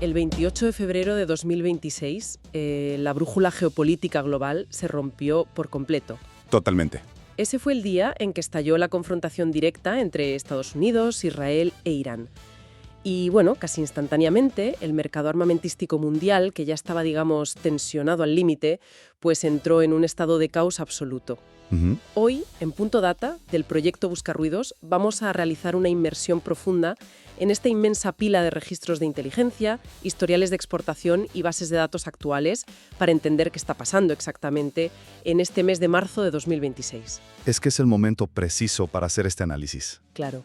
El 28 de febrero de 2026, la brújula geopolítica global se rompió por completo. Totalmente. Ese fue el día en que estalló la confrontación directa entre Estados Unidos, Israel e Irán. Y bueno, casi instantáneamente, el mercado armamentístico mundial, que ya estaba, digamos, tensionado al límite, pues entró en un estado de caos absoluto. Hoy, en Punto Data, del proyecto Buscarruidos, vamos a realizar una inmersión profunda en esta inmensa pila de registros de inteligencia, historiales de exportación y bases de datos actuales para entender qué está pasando exactamente en este mes de marzo de 2026. Es que es el momento preciso para hacer este análisis. Claro.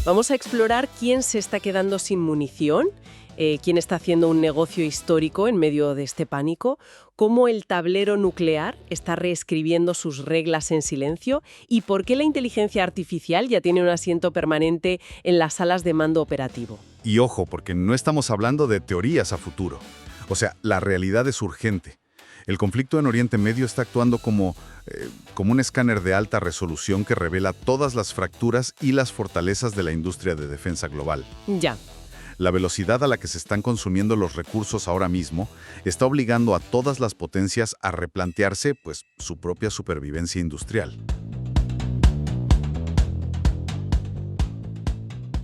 Vamos a explorar quién se está quedando sin munición, quién está haciendo un negocio histórico en medio de este pánico, cómo el tablero nuclear está reescribiendo sus reglas en silencio y por qué la inteligencia artificial ya tiene un asiento permanente en las salas de mando operativo. Y ojo, porque no estamos hablando de teorías a futuro. O sea, la realidad es urgente. El conflicto en Oriente Medio está actuando como un escáner de alta resolución que revela todas las fracturas y las fortalezas de la industria de defensa global. Ya. La velocidad a la que se están consumiendo los recursos ahora mismo está obligando a todas las potencias a replantearse, pues, su propia supervivencia industrial.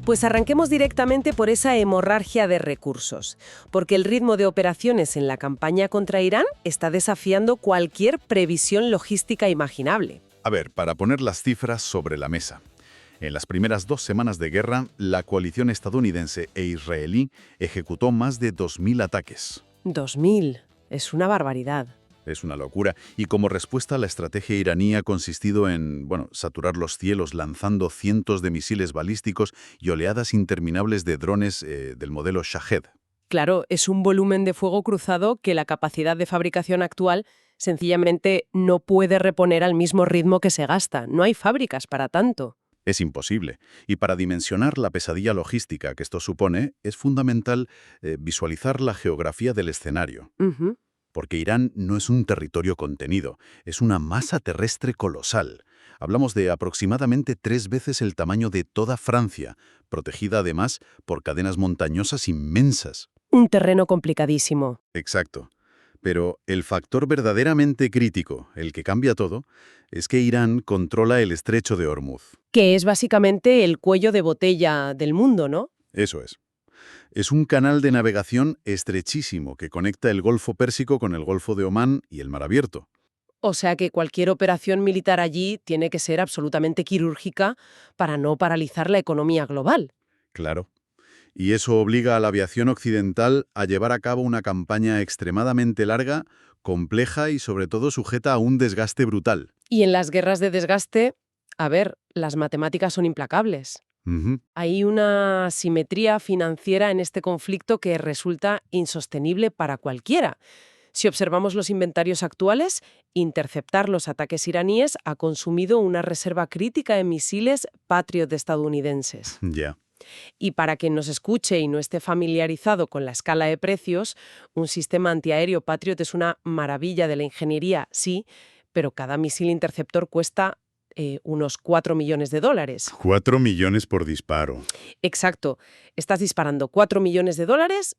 Pues arranquemos directamente por esa hemorragia de recursos, porque el ritmo de operaciones en la campaña contra Irán está desafiando cualquier previsión logística imaginable. A ver, para poner las cifras sobre la mesa. En las primeras 2 semanas de guerra, la coalición estadounidense e israelí ejecutó más de 2.000 ataques. 2.000. Es una barbaridad. Es una locura. Y como respuesta, la estrategia iraní ha consistido en, saturar los cielos lanzando cientos de misiles balísticos y oleadas interminables de drones del modelo Shahed. Claro, es un volumen de fuego cruzado que la capacidad de fabricación actual sencillamente no puede reponer al mismo ritmo que se gasta. No hay fábricas para tanto. Es imposible. Y para dimensionar la pesadilla logística que esto supone, es fundamental visualizar la geografía del escenario. Porque Irán no es un territorio contenido, es una masa terrestre colosal. Hablamos de aproximadamente 3 veces el tamaño de toda Francia, protegida además por cadenas montañosas inmensas. Un terreno complicadísimo. Exacto. Pero el factor verdaderamente crítico, el que cambia todo, es que Irán controla el estrecho de Hormuz. Que es básicamente el cuello de botella del mundo, ¿no? Eso es. Es un canal de navegación estrechísimo que conecta el Golfo Pérsico con el Golfo de Omán y el Mar Abierto. O sea que cualquier operación militar allí tiene que ser absolutamente quirúrgica para no paralizar la economía global. Claro. Y eso obliga a la aviación occidental a llevar a cabo una campaña extremadamente larga, compleja y sobre todo sujeta a un desgaste brutal. Y en las guerras de desgaste, a ver, las matemáticas son implacables. Hay una simetría financiera en este conflicto que resulta insostenible para cualquiera. Si observamos los inventarios actuales, interceptar los ataques iraníes ha consumido una reserva crítica de misiles Patriot estadounidenses. Ya. Y para quien nos escuche y no esté familiarizado con la escala de precios, un sistema antiaéreo Patriot es una maravilla de la ingeniería, sí, pero cada misil interceptor cuesta unos $4 millones. 4 millones por disparo. Exacto. Estás disparando $4 millones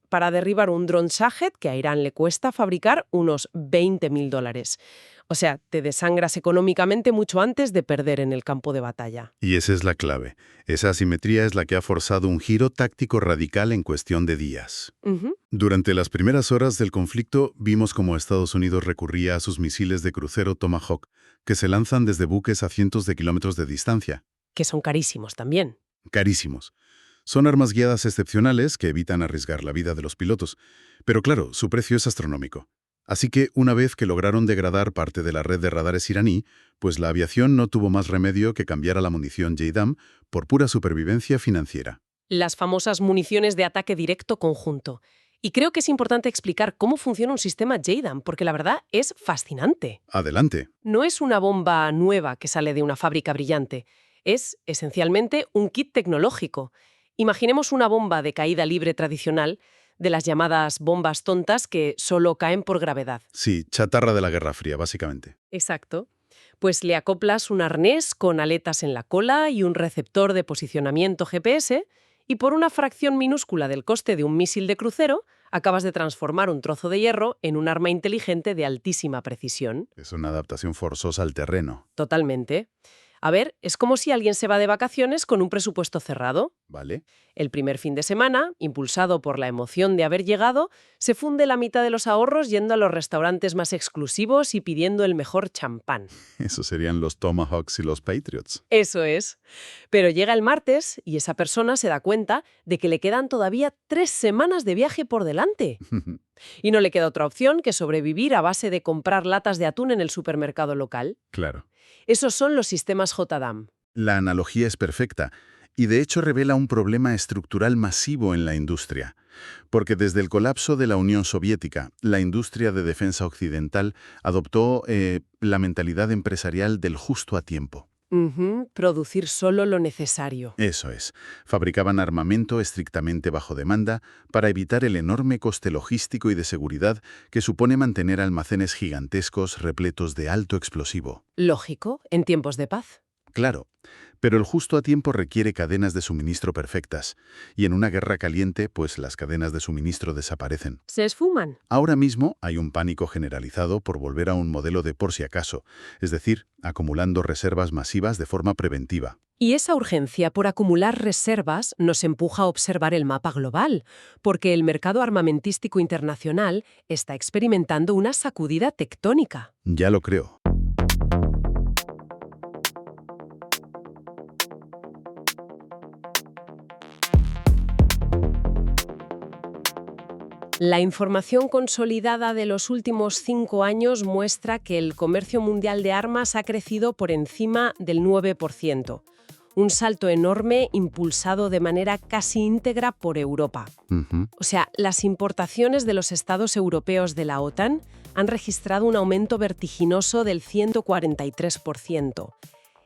para derribar un dron Shahed que a Irán le cuesta fabricar unos $20.000. O sea, te desangras económicamente mucho antes de perder en el campo de batalla. Y esa es la clave. Esa asimetría es la que ha forzado un giro táctico radical en cuestión de días. Durante las primeras horas del conflicto, vimos cómo Estados Unidos recurría a sus misiles de crucero Tomahawk, que se lanzan desde buques a cientos de kilómetros de distancia. Que son carísimos también. Carísimos. Son armas guiadas excepcionales que evitan arriesgar la vida de los pilotos. Pero claro, su precio es astronómico. Así que, una vez que lograron degradar parte de la red de radares iraní, pues la aviación no tuvo más remedio que cambiar a la munición JDAM por pura supervivencia financiera. Las famosas municiones de ataque directo conjunto. Y creo que es importante explicar cómo funciona un sistema JDAM, porque la verdad es fascinante. Adelante. No es una bomba nueva que sale de una fábrica brillante. Es, esencialmente, un kit tecnológico. Imaginemos una bomba de caída libre tradicional, de las llamadas bombas tontas que solo caen por gravedad. Sí, chatarra de la Guerra Fría, básicamente. Exacto. Pues le acoplas un arnés con aletas en la cola y un receptor de posicionamiento GPS y por una fracción minúscula del coste de un misil de crucero, acabas de transformar un trozo de hierro en un arma inteligente de altísima precisión. Es una adaptación forzosa al terreno. Totalmente. A ver, es como si alguien se va de vacaciones con un presupuesto cerrado. ¿Vale? El primer fin de semana, impulsado por la emoción de haber llegado, se funde la mitad de los ahorros yendo a los restaurantes más exclusivos y pidiendo el mejor champán. Eso serían los Tomahawks y los Patriots. Eso es. Pero llega el martes y esa persona se da cuenta de que le quedan todavía 3 semanas de viaje por delante. Y no le queda otra opción que sobrevivir a base de comprar latas de atún en el supermercado local. Claro. Esos son los sistemas JDAM. La analogía es perfecta y de hecho revela un problema estructural masivo en la industria. Porque desde el colapso de la Unión Soviética, la industria de defensa occidental adoptó la mentalidad empresarial del justo a tiempo. Producir solo lo necesario. Eso es. Fabricaban armamento estrictamente bajo demanda para evitar el enorme coste logístico y de seguridad que supone mantener almacenes gigantescos repletos de alto explosivo. Lógico, en tiempos de paz. Claro, pero el justo a tiempo requiere cadenas de suministro perfectas. Y en una guerra caliente, pues las cadenas de suministro desaparecen. Se esfuman. Ahora mismo hay un pánico generalizado por volver a un modelo de por si acaso, es decir, acumulando reservas masivas de forma preventiva. Y esa urgencia por acumular reservas nos empuja a observar el mapa global, porque el mercado armamentístico internacional está experimentando una sacudida tectónica. Ya lo creo. La información consolidada de los últimos 5 años muestra que el comercio mundial de armas ha crecido por encima del 9%. Un salto enorme impulsado de manera casi íntegra por Europa. O sea, las importaciones de los estados europeos de la OTAN han registrado un aumento vertiginoso del 143%.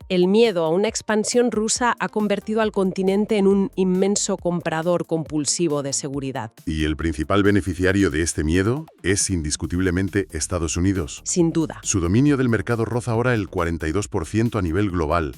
El miedo a una expansión rusa ha convertido al continente en un inmenso comprador compulsivo de seguridad. Y el principal beneficiario de este miedo es indiscutiblemente Estados Unidos. Sin duda. Su dominio del mercado roza ahora el 42% a nivel global.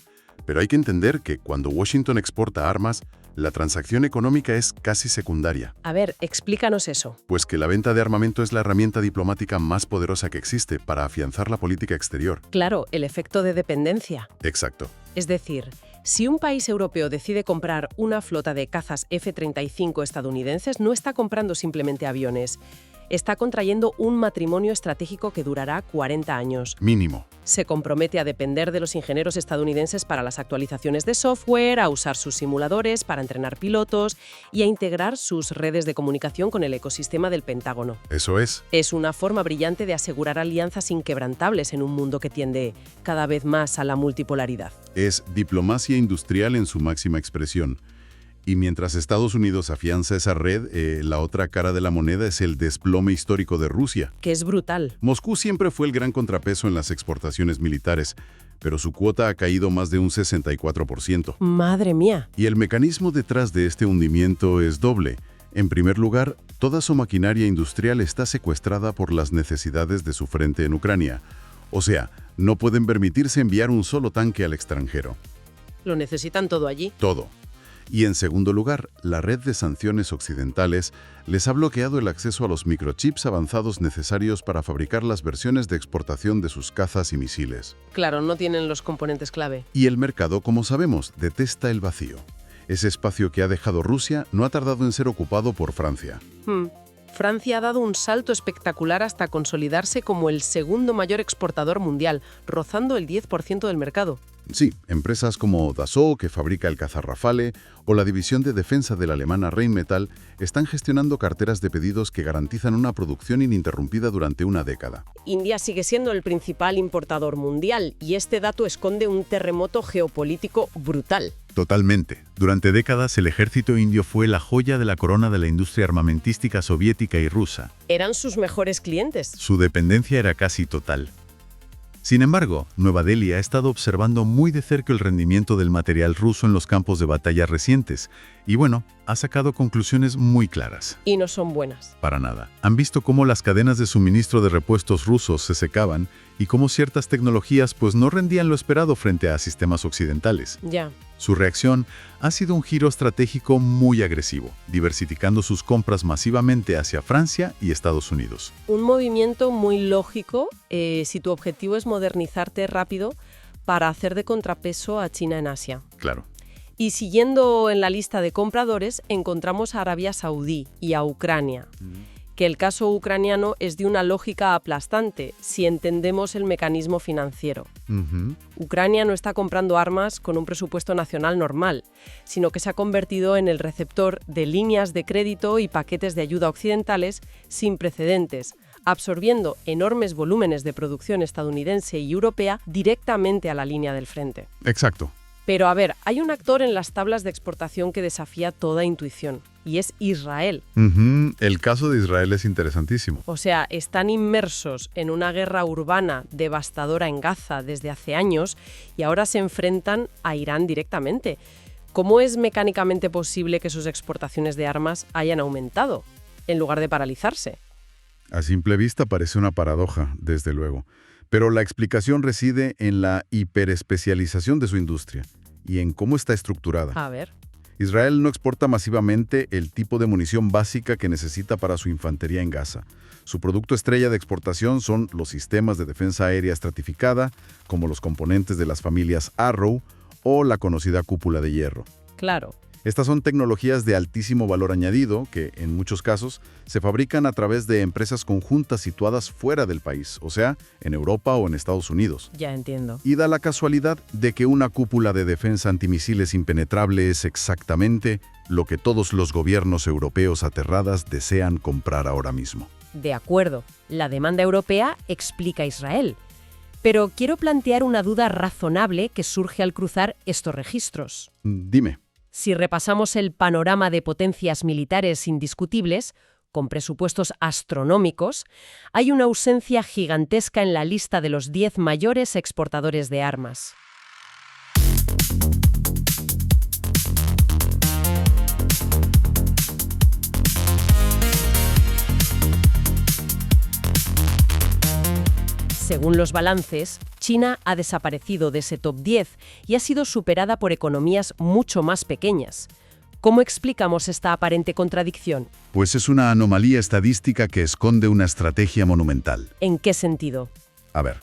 Pero hay que entender que cuando Washington exporta armas, la transacción económica es casi secundaria. A ver, explícanos eso. Pues que la venta de armamento es la herramienta diplomática más poderosa que existe para afianzar la política exterior. Claro, el efecto de dependencia. Exacto. Es decir, si un país europeo decide comprar una flota de cazas F-35 estadounidenses, no está comprando simplemente aviones. Está contrayendo un matrimonio estratégico que durará 40 años. Mínimo. Se compromete a depender de los ingenieros estadounidenses para las actualizaciones de software, a usar sus simuladores para entrenar pilotos y a integrar sus redes de comunicación con el ecosistema del Pentágono. Eso es. Es una forma brillante de asegurar alianzas inquebrantables en un mundo que tiende cada vez más a la multipolaridad. Es diplomacia industrial en su máxima expresión. Y mientras Estados Unidos afianza esa red, la otra cara de la moneda es el desplome histórico de Rusia. Que es brutal. Moscú siempre fue el gran contrapeso en las exportaciones militares, pero su cuota ha caído más de un 64%. ¡Madre mía! Y el mecanismo detrás de este hundimiento es doble. En primer lugar, toda su maquinaria industrial está secuestrada por las necesidades de su frente en Ucrania. O sea, no pueden permitirse enviar un solo tanque al extranjero. Lo necesitan todo allí. Todo. Y en segundo lugar, la red de sanciones occidentales les ha bloqueado el acceso a los microchips avanzados necesarios para fabricar las versiones de exportación de sus cazas y misiles. Claro, no tienen los componentes clave. Y el mercado, como sabemos, detesta el vacío. Ese espacio que ha dejado Rusia no ha tardado en ser ocupado por Francia. Francia ha dado un salto espectacular hasta consolidarse como el segundo mayor exportador mundial, rozando el 10% del mercado. Sí, empresas como Dassault, que fabrica el caza Rafale, o la división de defensa de la alemana Rheinmetall están gestionando carteras de pedidos que garantizan una producción ininterrumpida durante una década. India sigue siendo el principal importador mundial y este dato esconde un terremoto geopolítico brutal. Totalmente. Durante décadas el ejército indio fue la joya de la corona de la industria armamentística soviética y rusa. Eran sus mejores clientes. Su dependencia era casi total. Sin embargo, Nueva Delhi ha estado observando muy de cerca el rendimiento del material ruso en los campos de batalla recientes y, bueno, ha sacado conclusiones muy claras. Y no son buenas. Para nada. Han visto cómo las cadenas de suministro de repuestos rusos se secaban y cómo ciertas tecnologías pues no rendían lo esperado frente a sistemas occidentales. Ya. Su reacción ha sido un giro estratégico muy agresivo, diversificando sus compras masivamente hacia Francia y Estados Unidos. Un movimiento muy lógico si tu objetivo es modernizarte rápido para hacer de contrapeso a China en Asia. Claro. Y siguiendo en la lista de compradores, encontramos a Arabia Saudí y a Ucrania, que el caso ucraniano es de una lógica aplastante si entendemos el mecanismo financiero. Ucrania no está comprando armas con un presupuesto nacional normal, sino que se ha convertido en el receptor de líneas de crédito y paquetes de ayuda occidentales sin precedentes, absorbiendo enormes volúmenes de producción estadounidense y europea directamente a la línea del frente. Exacto. Pero a ver, hay un actor en las tablas de exportación que desafía toda intuición, y es Israel. El caso de Israel es interesantísimo. O sea, están inmersos en una guerra urbana devastadora en Gaza desde hace años y ahora se enfrentan a Irán directamente. ¿Cómo es mecánicamente posible que sus exportaciones de armas hayan aumentado, en lugar de paralizarse? A simple vista parece una paradoja, desde luego. Pero la explicación reside en la hiperespecialización de su industria y en cómo está estructurada. A ver. Israel no exporta masivamente el tipo de munición básica que necesita para su infantería en Gaza. Su producto estrella de exportación son los sistemas de defensa aérea estratificada, como los componentes de las familias Arrow o la conocida cúpula de hierro. Claro. Estas son tecnologías de altísimo valor añadido que, en muchos casos, se fabrican a través de empresas conjuntas situadas fuera del país, o sea, en Europa o en Estados Unidos. Ya entiendo. Y da la casualidad de que una cúpula de defensa antimisiles impenetrable es exactamente lo que todos los gobiernos europeos aterradas desean comprar ahora mismo. De acuerdo. La demanda europea explica a Israel. Pero quiero plantear una duda razonable que surge al cruzar estos registros. Dime. Si repasamos el panorama de potencias militares indiscutibles, con presupuestos astronómicos, hay una ausencia gigantesca en la lista de los 10 mayores exportadores de armas. Según los balances, China ha desaparecido de ese top 10 y ha sido superada por economías mucho más pequeñas. ¿Cómo explicamos esta aparente contradicción? Pues es una anomalía estadística que esconde una estrategia monumental. ¿En qué sentido? A ver,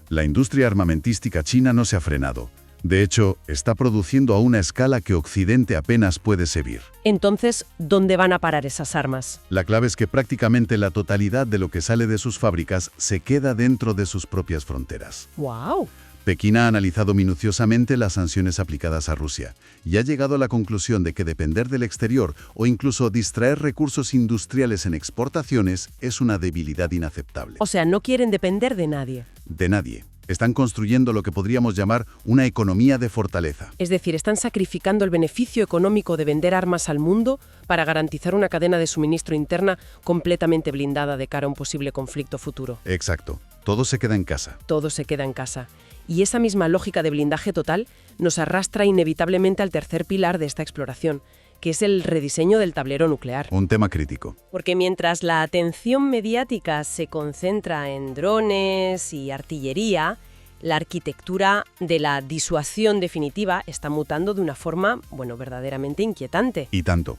la industria armamentística china no se ha frenado. De hecho, está produciendo a una escala que Occidente apenas puede seguir. Entonces, ¿dónde van a parar esas armas? La clave es que prácticamente la totalidad de lo que sale de sus fábricas se queda dentro de sus propias fronteras. ¡Wow! Pekín ha analizado minuciosamente las sanciones aplicadas a Rusia y ha llegado a la conclusión de que depender del exterior o incluso distraer recursos industriales en exportaciones es una debilidad inaceptable. O sea, no quieren depender de nadie. De nadie. Están construyendo lo que podríamos llamar una economía de fortaleza. Es decir, están sacrificando el beneficio económico de vender armas al mundo para garantizar una cadena de suministro interna completamente blindada de cara a un posible conflicto futuro. Exacto. Todo se queda en casa. Todo se queda en casa. Y esa misma lógica de blindaje total nos arrastra inevitablemente al tercer pilar de esta exploración, que es el rediseño del tablero nuclear. Un tema crítico. Porque mientras la atención mediática se concentra en drones y artillería, la arquitectura de la disuasión definitiva está mutando de una forma, verdaderamente inquietante. Y tanto.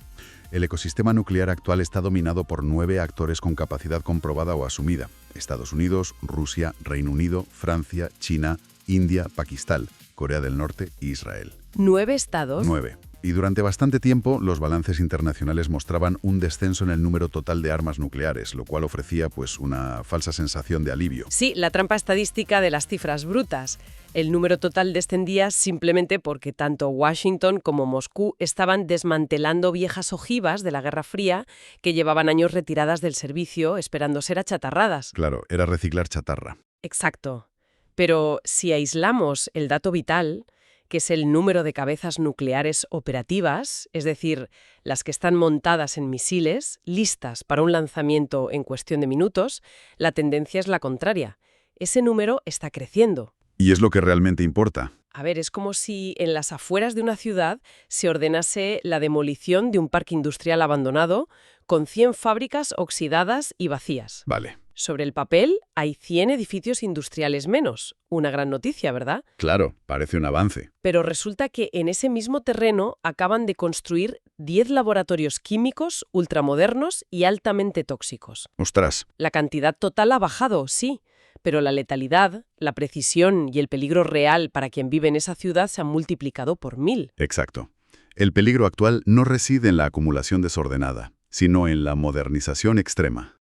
El ecosistema nuclear actual está dominado por 9 actores con capacidad comprobada o asumida: Estados Unidos, Rusia, Reino Unido, Francia, China, India, Pakistán, Corea del Norte e Israel. 9 estados. 9. Y durante bastante tiempo, los balances internacionales mostraban un descenso en el número total de armas nucleares, lo cual ofrecía una falsa sensación de alivio. Sí, la trampa estadística de las cifras brutas. El número total descendía simplemente porque tanto Washington como Moscú estaban desmantelando viejas ojivas de la Guerra Fría que llevaban años retiradas del servicio esperando ser achatarradas. Claro, era reciclar chatarra. Exacto. Pero si aislamos el dato vital, que es el número de cabezas nucleares operativas, es decir, las que están montadas en misiles, listas para un lanzamiento en cuestión de minutos, la tendencia es la contraria. ese número está creciendo. Y es lo que realmente importa. A ver, es como si en las afueras de una ciudad se ordenase la demolición de un parque industrial abandonado con 100 fábricas oxidadas y vacías. Vale. Sobre el papel hay 100 edificios industriales menos. Una gran noticia, ¿verdad? Claro, parece un avance. Pero resulta que en ese mismo terreno acaban de construir 10 laboratorios químicos ultramodernos y altamente tóxicos. Ostras. La cantidad total ha bajado, sí, pero la letalidad, la precisión y el peligro real para quien vive en esa ciudad se han multiplicado por 1000. Exacto. El peligro actual no reside en la acumulación desordenada, sino en la modernización extrema.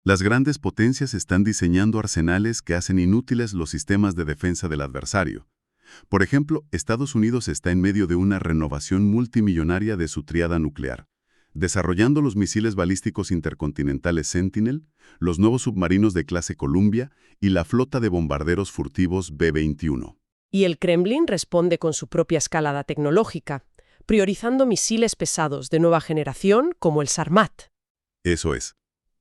Las grandes potencias están diseñando arsenales que hacen inútiles los sistemas de defensa del adversario. Por ejemplo, Estados Unidos está en medio de una renovación multimillonaria de su tríada nuclear, desarrollando los misiles balísticos intercontinentales Sentinel, los nuevos submarinos de clase Columbia y la flota de bombarderos furtivos B-21. Y el Kremlin responde con su propia escalada tecnológica, priorizando misiles pesados de nueva generación como el Sarmat. Eso es.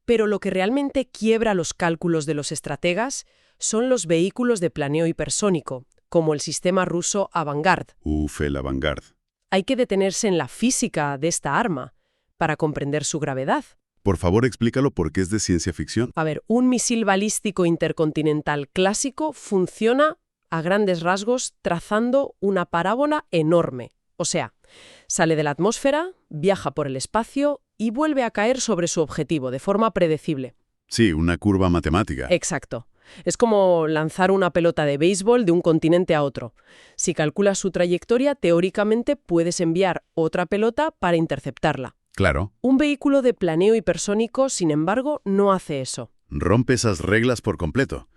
Pero lo que realmente quiebra los cálculos de los estrategas son los vehículos de planeo hipersónico, como el sistema ruso Avangard. El Avangard. Hay que detenerse en la física de esta arma para comprender su gravedad. Por favor, explícalo porque es de ciencia ficción. A ver, un misil balístico intercontinental clásico funciona a grandes rasgos trazando una parábola enorme. O sea, sale de la atmósfera, viaja por el espacio y vuelve a caer sobre su objetivo de forma predecible. Sí, una curva matemática. Exacto. Es como lanzar una pelota de béisbol de un continente a otro. Si calculas su trayectoria, teóricamente puedes enviar otra pelota para interceptarla. Claro. Un vehículo de planeo hipersónico, sin embargo, no hace eso. Rompe esas reglas por completo.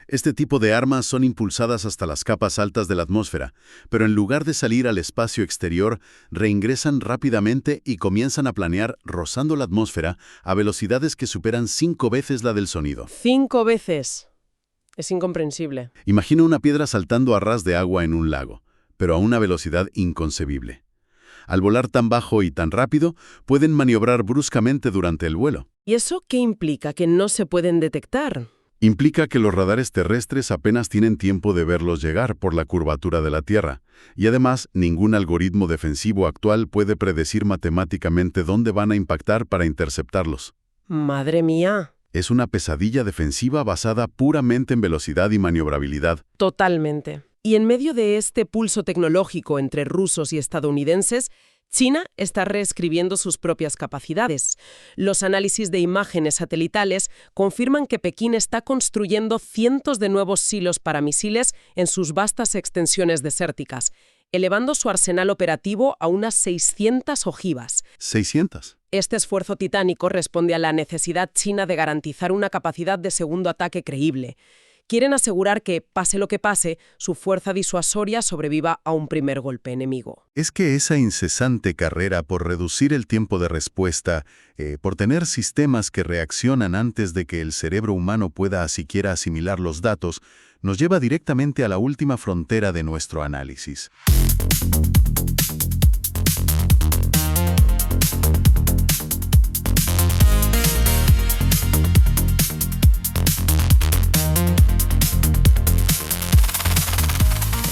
Este tipo de armas son impulsadas hasta las capas altas de la atmósfera, pero en lugar de salir al espacio exterior, reingresan rápidamente y comienzan a planear rozando la atmósfera a velocidades que superan 5 veces la del sonido. 5 veces. Es incomprensible. Imagina una piedra saltando a ras de agua en un lago, pero a una velocidad inconcebible. Al volar tan bajo y tan rápido, pueden maniobrar bruscamente durante el vuelo. ¿Y eso qué implica? ¿Que no se pueden detectar? Implica que los radares terrestres apenas tienen tiempo de verlos llegar por la curvatura de la Tierra, y además ningún algoritmo defensivo actual puede predecir matemáticamente dónde van a impactar para interceptarlos. ¡Madre mía! Es una pesadilla defensiva basada puramente en velocidad y maniobrabilidad. Totalmente. Y en medio de este pulso tecnológico entre rusos y estadounidenses, China está reescribiendo sus propias capacidades. Los análisis de imágenes satelitales confirman que Pekín está construyendo cientos de nuevos silos para misiles en sus vastas extensiones desérticas, elevando su arsenal operativo a unas 600 ojivas. ¿600? Este esfuerzo titánico responde a la necesidad china de garantizar una capacidad de segundo ataque creíble. Quieren asegurar que, pase lo que pase, su fuerza disuasoria sobreviva a un primer golpe enemigo. Es que esa incesante carrera por reducir el tiempo de respuesta, por tener sistemas que reaccionan antes de que el cerebro humano pueda siquiera asimilar los datos, nos lleva directamente a la última frontera de nuestro análisis.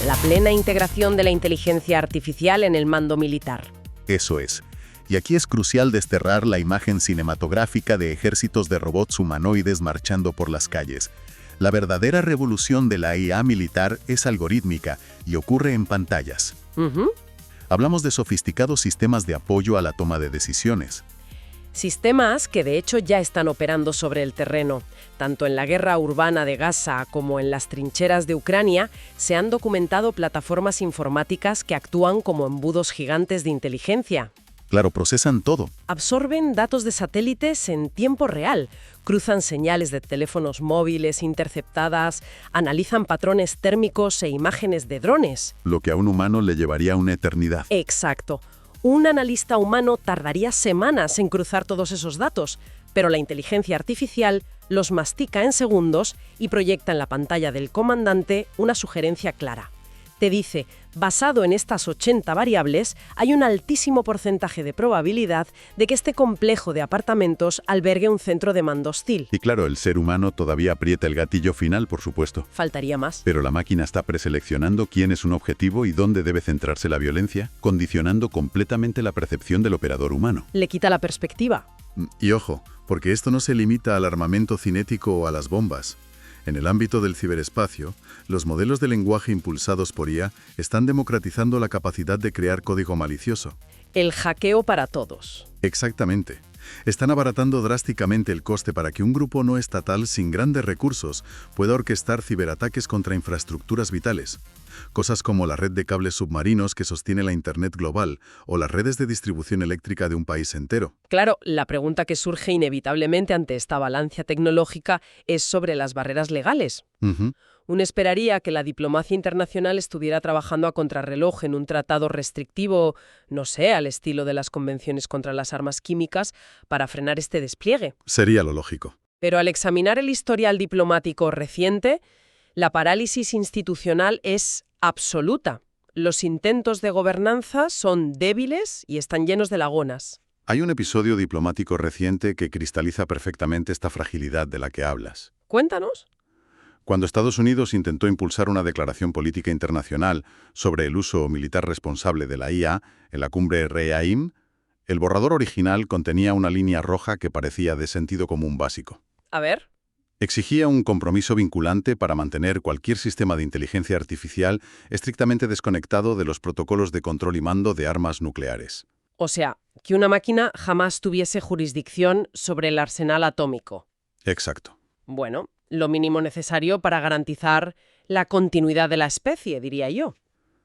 La plena integración de la inteligencia artificial en el mando militar. Eso es. Y aquí es crucial desterrar la imagen cinematográfica de ejércitos de robots humanoides marchando por las calles. La verdadera revolución de la IA militar es algorítmica y ocurre en pantallas. Hablamos de sofisticados sistemas de apoyo a la toma de decisiones. Sistemas que de hecho ya están operando sobre el terreno. Tanto en la guerra urbana de Gaza como en las trincheras de Ucrania se han documentado plataformas informáticas que actúan como embudos gigantes de inteligencia. Claro, procesan todo. Absorben datos de satélites en tiempo real, cruzan señales de teléfonos móviles interceptadas, analizan patrones térmicos e imágenes de drones. Lo que a un humano le llevaría una eternidad. Exacto. Un analista humano tardaría semanas en cruzar todos esos datos, pero la inteligencia artificial los mastica en segundos y proyecta en la pantalla del comandante una sugerencia clara. Te dice, basado en estas 80 variables, hay un altísimo porcentaje de probabilidad de que este complejo de apartamentos albergue un centro de mando hostil. Y claro, el ser humano todavía aprieta el gatillo final, por supuesto. Faltaría más. Pero la máquina está preseleccionando quién es un objetivo y dónde debe centrarse la violencia, condicionando completamente la percepción del operador humano. Le quita la perspectiva. Y ojo, porque esto no se limita al armamento cinético o a las bombas. En el ámbito del ciberespacio, los modelos de lenguaje impulsados por IA están democratizando la capacidad de crear código malicioso. El hackeo para todos. Exactamente. Están abaratando drásticamente el coste para que un grupo no estatal sin grandes recursos pueda orquestar ciberataques contra infraestructuras vitales. Cosas como la red de cables submarinos que sostiene la Internet global o las redes de distribución eléctrica de un país entero. Claro, la pregunta que surge inevitablemente ante esta avalancha tecnológica es sobre las barreras legales. Uno esperaría que la diplomacia internacional estuviera trabajando a contrarreloj en un tratado restrictivo, no sé, al estilo de las convenciones contra las armas químicas, para frenar este despliegue. Sería lo lógico. Pero al examinar el historial diplomático reciente, la parálisis institucional es absoluta. Los intentos de gobernanza son débiles y están llenos de lagunas. Hay un episodio diplomático reciente que cristaliza perfectamente esta fragilidad de la que hablas. Cuéntanos. Cuando Estados Unidos intentó impulsar una declaración política internacional sobre el uso militar responsable de la IA en la cumbre Reaim, el borrador original contenía una línea roja que parecía de sentido común básico. A ver. Exigía un compromiso vinculante para mantener cualquier sistema de inteligencia artificial estrictamente desconectado de los protocolos de control y mando de armas nucleares. O sea, que una máquina jamás tuviese jurisdicción sobre el arsenal atómico. Exacto. Bueno, lo mínimo necesario para garantizar la continuidad de la especie, diría yo.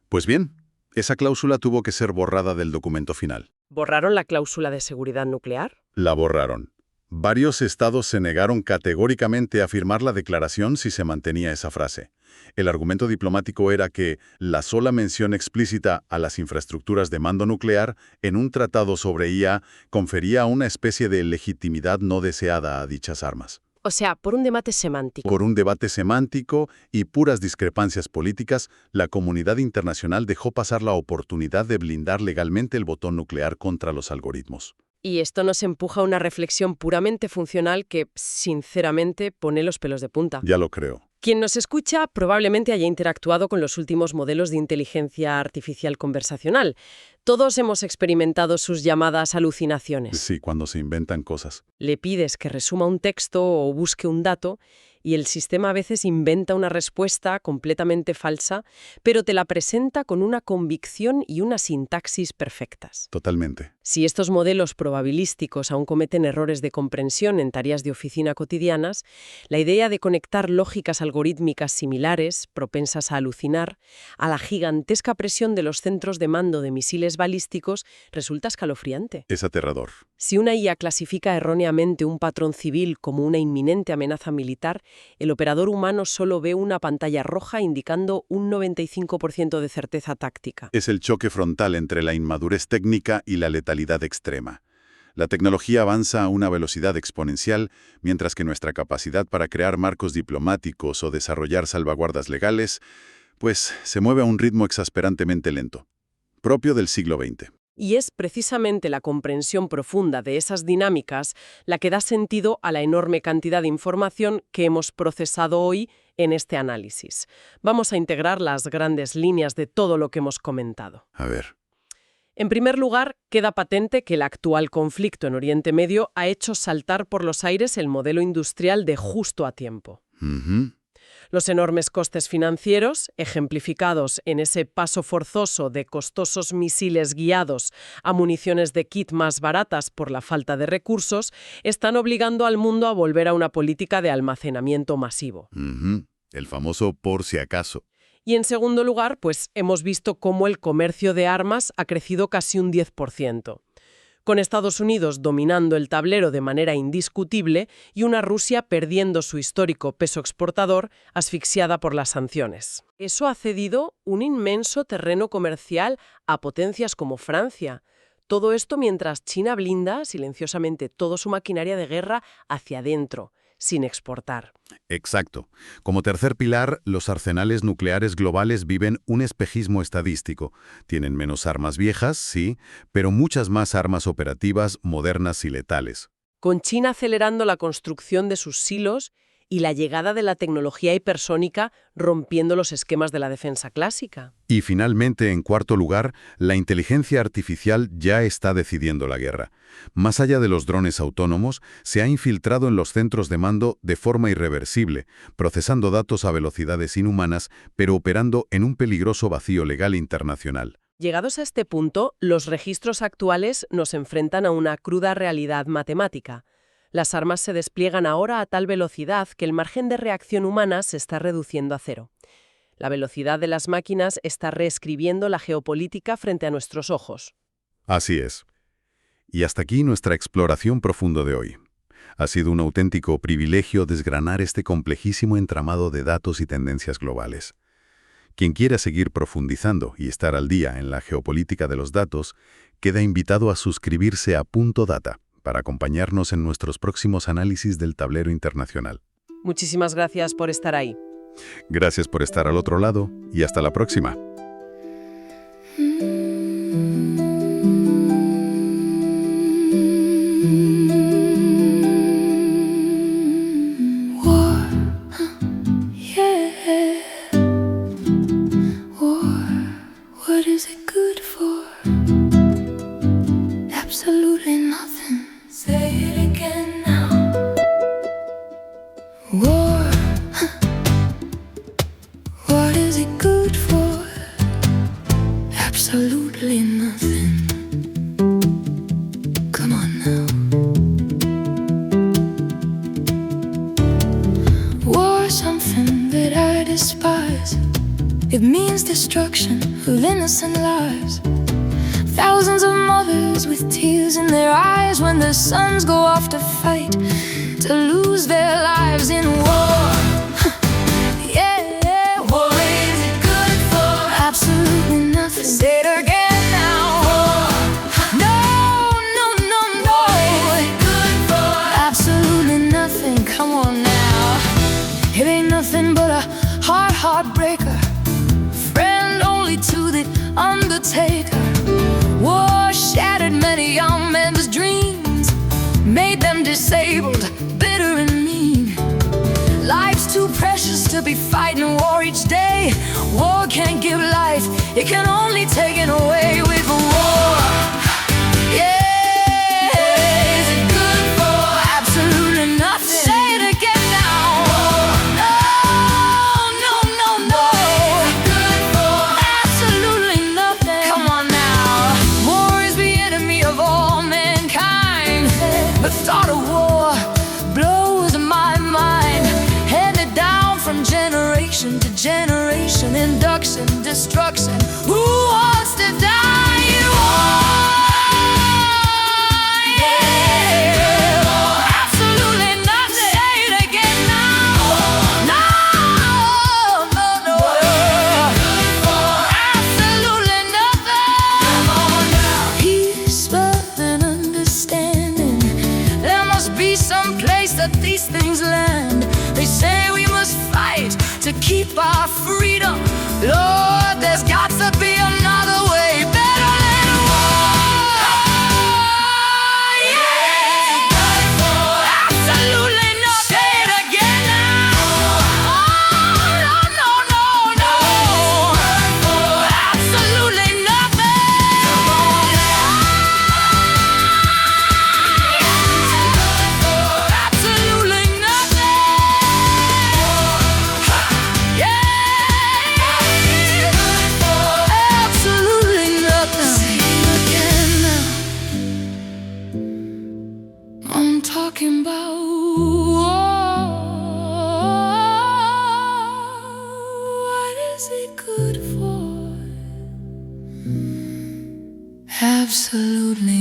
Pues bien, esa cláusula tuvo que ser borrada del documento final. ¿Borraron la cláusula de seguridad nuclear? La borraron. Varios estados se negaron categóricamente a firmar la declaración si se mantenía esa frase. El argumento diplomático era que la sola mención explícita a las infraestructuras de mando nuclear en un tratado sobre IA confería una especie de legitimidad no deseada a dichas armas. O sea, por un debate semántico. Por un debate semántico y puras discrepancias políticas, la comunidad internacional dejó pasar la oportunidad de blindar legalmente el botón nuclear contra los algoritmos. Y esto nos empuja a una reflexión puramente funcional que, sinceramente, pone los pelos de punta. Ya lo creo. Quien nos escucha probablemente haya interactuado con los últimos modelos de inteligencia artificial conversacional. Todos hemos experimentado sus llamadas alucinaciones. Sí, cuando se inventan cosas. Le pides que resuma un texto o busque un dato y el sistema a veces inventa una respuesta completamente falsa, pero te la presenta con una convicción y una sintaxis perfectas. Totalmente. Si estos modelos probabilísticos aún cometen errores de comprensión en tareas de oficina cotidianas, la idea de conectar lógicas algorítmicas similares, propensas a alucinar, a la gigantesca presión de los centros de mando de misiles balísticos resulta escalofriante. Es aterrador. Si una IA clasifica erróneamente un patrón civil como una inminente amenaza militar, el operador humano solo ve una pantalla roja indicando un 95% de certeza táctica. Es el choque frontal entre la inmadurez técnica y la letalidad extrema. La tecnología avanza a una velocidad exponencial, mientras que nuestra capacidad para crear marcos diplomáticos o desarrollar salvaguardas legales, pues se mueve a un ritmo exasperantemente lento, propio del siglo XX. Y es precisamente la comprensión profunda de esas dinámicas la que da sentido a la enorme cantidad de información que hemos procesado hoy en este análisis. Vamos a integrar las grandes líneas de todo lo que hemos comentado. A ver. En primer lugar, queda patente que el actual conflicto en Oriente Medio ha hecho saltar por los aires el modelo industrial de justo a tiempo. Los enormes costes financieros, ejemplificados en ese paso forzoso de costosos misiles guiados a municiones de kit más baratas por la falta de recursos, están obligando al mundo a volver a una política de almacenamiento masivo. El famoso por si acaso. Y en segundo lugar, pues hemos visto cómo el comercio de armas ha crecido casi un 10%. Con Estados Unidos dominando el tablero de manera indiscutible y una Rusia perdiendo su histórico peso exportador, asfixiada por las sanciones. Eso ha cedido un inmenso terreno comercial a potencias como Francia. Todo esto mientras China blinda silenciosamente toda su maquinaria de guerra hacia adentro, sin exportar. Exacto. Como tercer pilar, los arsenales nucleares globales viven un espejismo estadístico. Tienen menos armas viejas, sí, pero muchas más armas operativas, modernas y letales. Con China acelerando la construcción de sus silos y la llegada de la tecnología hipersónica rompiendo los esquemas de la defensa clásica. Y finalmente, en cuarto lugar, la inteligencia artificial ya está decidiendo la guerra. Más allá de los drones autónomos, se ha infiltrado en los centros de mando de forma irreversible, procesando datos a velocidades inhumanas, pero operando en un peligroso vacío legal internacional. Llegados a este punto, los registros actuales nos enfrentan a una cruda realidad matemática. Las armas se despliegan ahora a tal velocidad que el margen de reacción humana se está reduciendo a cero. La velocidad de las máquinas está reescribiendo la geopolítica frente a nuestros ojos. Así es. Y hasta aquí nuestra exploración profunda de hoy. Ha sido un auténtico privilegio desgranar este complejísimo entramado de datos y tendencias globales. Quien quiera seguir profundizando y estar al día en la geopolítica de los datos, queda invitado a suscribirse a Punto Data para acompañarnos en nuestros próximos análisis del tablero internacional. Muchísimas gracias por estar ahí. Gracias por estar al otro lado y hasta la próxima. What is it good for? Absolutely nothing. Say it again now. War. What is it good for? Absolutely nothing. Come on now. War, something that I despise. It means destruction of innocent lives. Thousands of mothers with tears in their eyes when their sons go off to fight, to lose their lives in war. Yeah, war is it good for? Absolutely nothing. Say it again now. War. No, no, no, no. What is it good for? Absolutely nothing. Come on now. It ain't nothing but a heartbreaker. Friend only to the undertaker. War shattered many young men's dreams, made them disabled, bitter and mean. Life's too precious to be fighting war each day. War can't give life, it can only take it away with war. Yeah, is it good for? Absolutely nothing. Say it again now. No, no, no, no. Is it good for? Absolutely nothing. Come on now. War is the enemy of all mankind. The thought of war blows my mind. Handed down from generation to generation. Induction, destruction. Who wants to die in war? Yeah. Absolutely nothing. Say it again now. No, no, no. Absolutely nothing. Peace, love, and understanding. There must be some place that these things land. They say we must fight to keep our freedom. Lord, there's got to be another way. Better than war. Yeah. Absolutely nothing. Say it again now. Oh, no, no, no, no. Absolutely nothing. Absolutely nothing. Yeah. Absolutely nothing. Say it again now. I'm talking about war. What is it good for? Absolutely